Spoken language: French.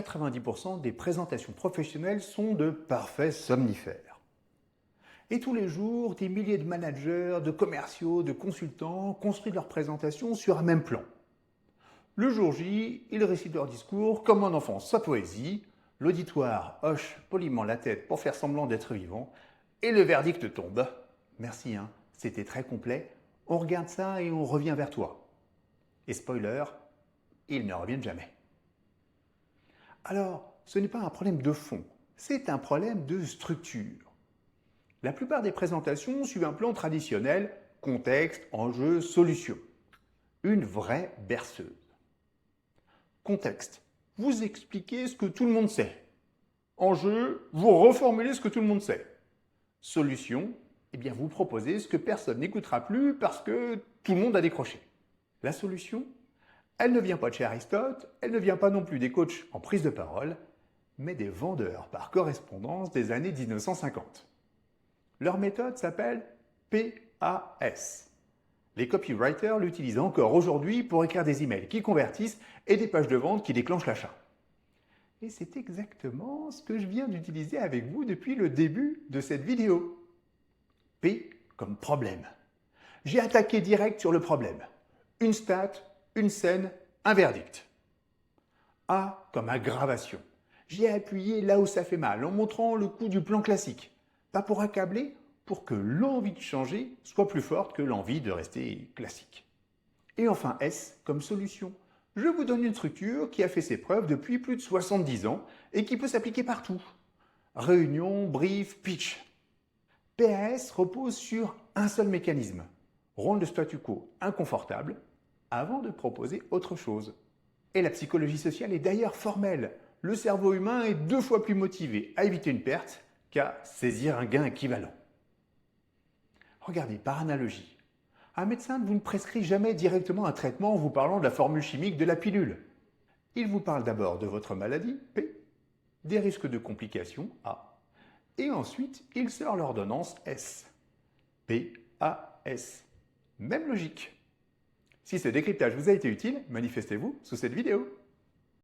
90% des présentations professionnelles sont de parfaits somnifères. Et tous les jours, des milliers de managers, de commerciaux, de consultants construisent leurs présentations sur un même plan. Le jour J, ils récitent leur discours comme un enfant sa poésie, l'auditoire hoche poliment la tête pour faire semblant d'être vivant, et le verdict tombe. Merci, c'était très complet, on regarde ça et on revient vers toi. Et spoiler, ils ne reviennent jamais. Alors, ce n'est pas un problème de fond, c'est un problème de structure. La plupart des présentations suivent un plan traditionnel, contexte, enjeu, solution. Une vraie berceuse. Contexte, vous expliquez ce que tout le monde sait. Enjeu, vous reformulez ce que tout le monde sait. Solution, vous proposez ce que personne n'écoutera plus parce que tout le monde a décroché. La solution, elle ne vient pas de chez Aristote, elle ne vient pas non plus des coachs en prise de parole, mais des vendeurs par correspondance des années 1950. Leur méthode s'appelle PAS. Les copywriters l'utilisent encore aujourd'hui pour écrire des emails qui convertissent et des pages de vente qui déclenchent l'achat. Et c'est exactement ce que je viens d'utiliser avec vous depuis le début de cette vidéo. P comme problème. J'ai attaqué direct sur le problème. Une stat, une scène, un verdict. A comme aggravation. J'ai appuyé là où ça fait mal en montrant le coup du plan classique. Pas pour accabler, pour que l'envie de changer soit plus forte que l'envie de rester classique. Et enfin S comme solution. Je vous donne une structure qui a fait ses preuves depuis plus de 70 ans et qui peut s'appliquer partout. Réunion, brief, pitch. PAS repose sur un seul mécanisme. Rendre le statu quo inconfortable avant de proposer autre chose. Et la psychologie sociale est d'ailleurs formelle. Le cerveau humain est 2 fois plus motivé à éviter une perte qu'à saisir un gain équivalent. Regardez, par analogie, un médecin ne vous prescrit jamais directement un traitement en vous parlant de la formule chimique de la pilule. Il vous parle d'abord de votre maladie, P, des risques de complications, A, et ensuite il sort l'ordonnance S. PAS. Même logique. Si ce décryptage vous a été utile, manifestez-vous sous cette vidéo.